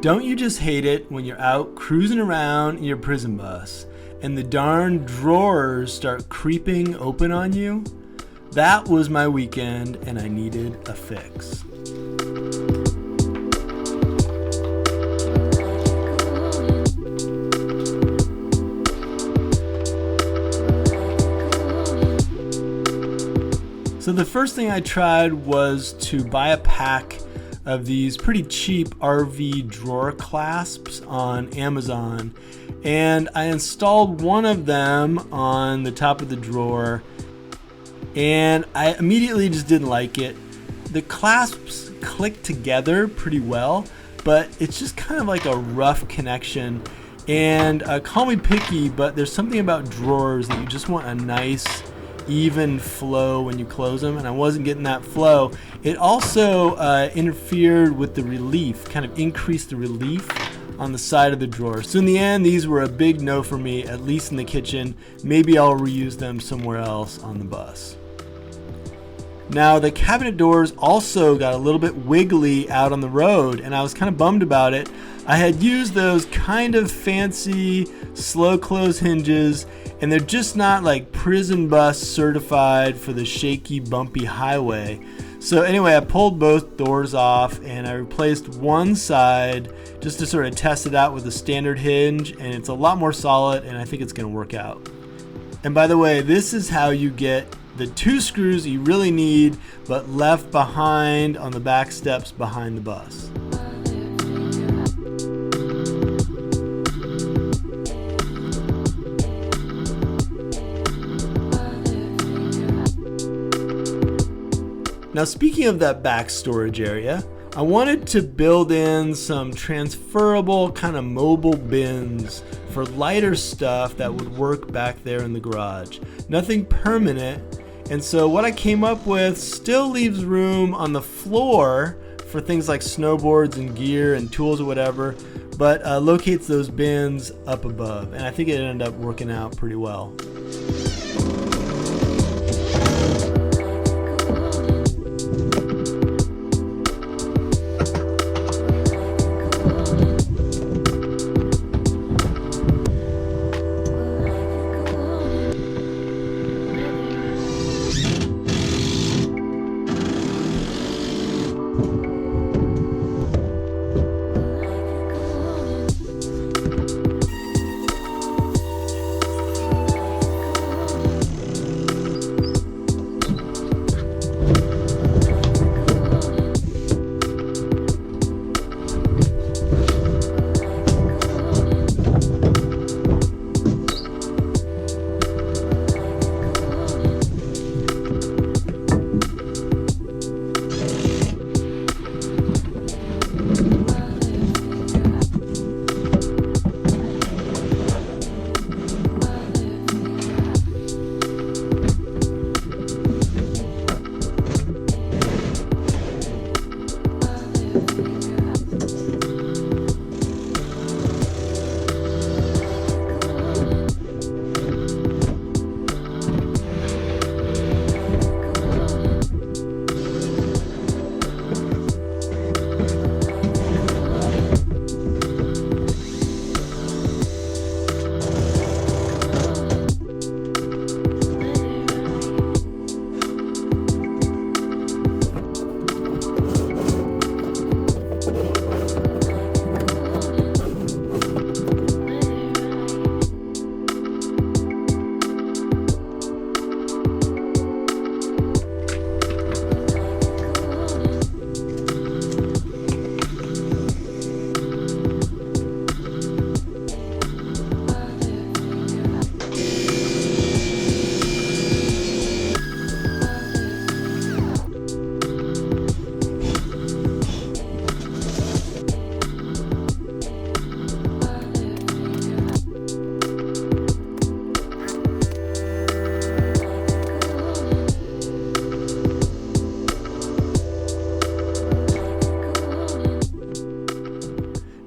Don't you just hate it when you're out cruising around in your prison bus and the darn drawers start creeping open on you? That was my weekend and I needed a fix. So the first thing I tried was to buy a pack of these pretty cheap RV drawer clasps on Amazon, and I installed one of them on the top of the drawer, and I immediately just didn't like it. The clasps click together pretty well, but it's just kind of like a rough connection. And call me picky, but there's something about drawers that you just want a nice even flow when you close them, and I wasn't getting that flow. It also interfered with the relief, kind of increased the relief on the side of the drawer. So in the end, these were a big no for me, at least in the kitchen. Maybe I'll reuse them somewhere else on the bus. Now the cabinet doors also got a little bit wiggly out on the road, and I was kind of bummed about it. I had used those kind of fancy slow close hinges, and they're just not like prison bus certified for the shaky, bumpy highway. So anyway, I pulled both doors off and I replaced one side just to sort of test it out with a standard hinge, and it's a lot more solid and I think it's going to work out. And by the way, this is how you get the two screws you really need but left behind on the back steps behind the bus. Now, speaking of that back storage area, I wanted to build in some transferable kind of mobile bins for lighter stuff that would work back there in the garage. Nothing permanent, and so what I came up with still leaves room on the floor for things like snowboards and gear and tools or whatever, but locates those bins up above, and I think it ended up working out pretty well.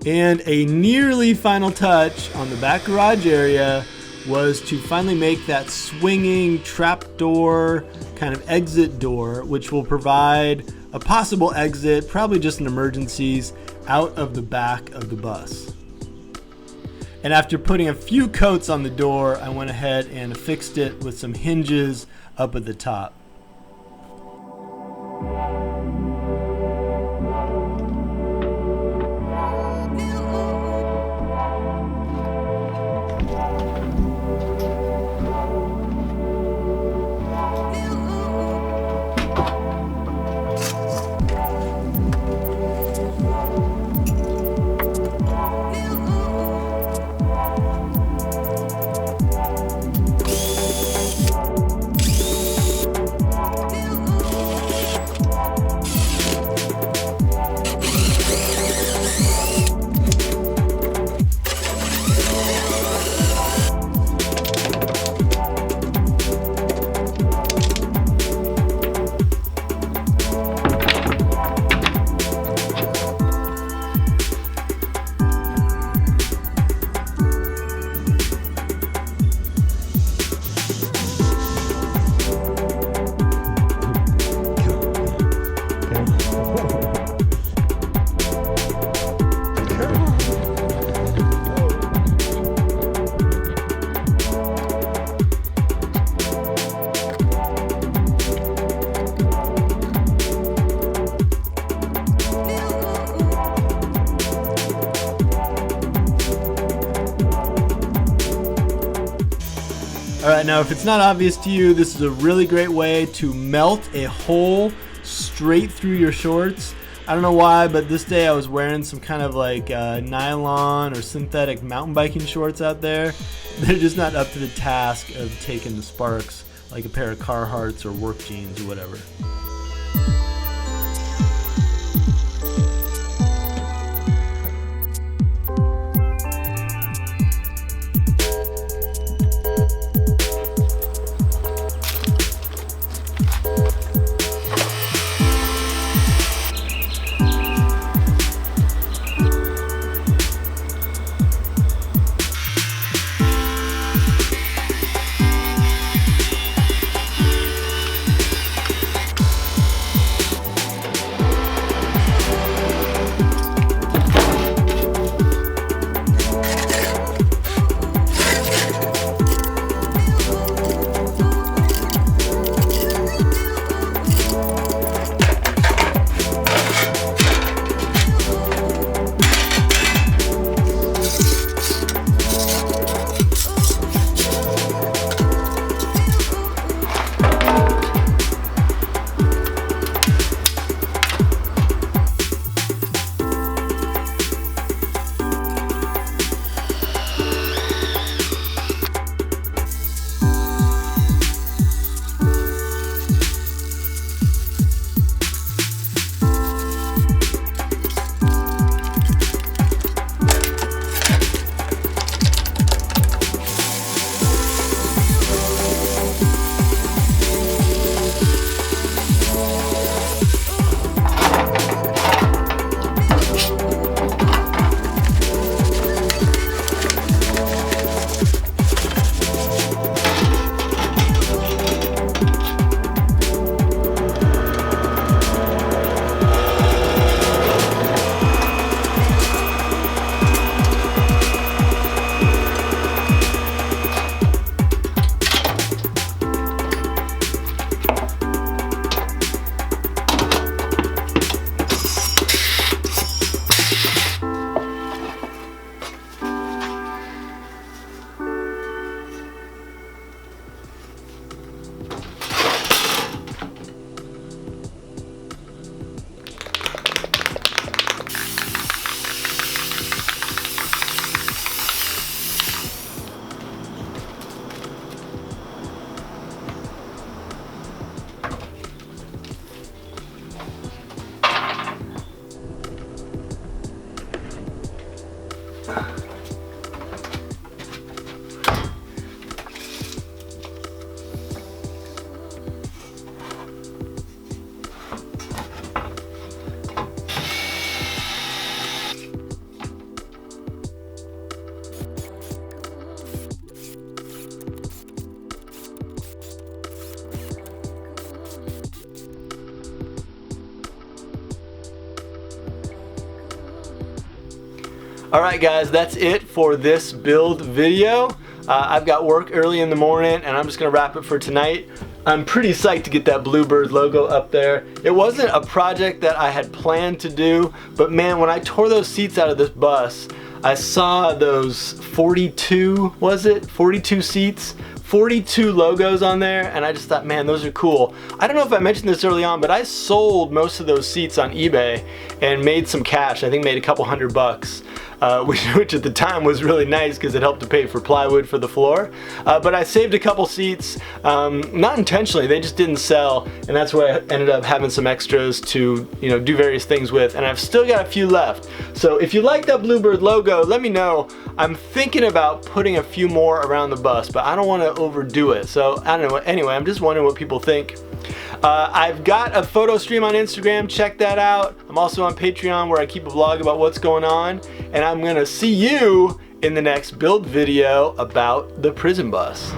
And a nearly final touch on the back garage area was to finally make that swinging trapdoor kind of exit door, which will provide a possible exit, probably just an emergencies, out of the back of the bus. And after putting a few coats on the door, I went ahead and affixed it with some hinges up at the top. Alright, now if it's not obvious to you, this is a really great way to melt a hole straight through your shorts. I don't know why, but this day I was wearing some kind of like nylon or synthetic mountain biking shorts out there. They're just not up to the task of taking the sparks like a pair of Carhartts or work jeans or whatever. Alright guys, that's it for this build video. I've got work early in the morning and I'm just going to wrap it for tonight. I'm pretty psyched to get that Bluebird logo up there. It wasn't a project that I had planned to do, but man, when I tore those seats out of this bus, I saw those 42 seats, 42 logos on there, and I just thought, man, those are cool. I don't know if I mentioned this early on, but I sold most of those seats on eBay and made some cash. I think made a couple $100. Which at the time was really nice because it helped to pay for plywood for the floor. But I saved a couple seats, not intentionally, they just didn't sell, and that's why I ended up having some extras to do various things with, and I've still got a few left. So if you like that Bluebird logo, let me know. I'm thinking about putting a few more around the bus, but I don't want to overdo it. So I don't know. Anyway, I'm just wondering what people think. I've got a photo stream on Instagram, check that out. I'm also on Patreon where I keep a vlog about what's going on, and I'm gonna see you in the next build video about the prison bus.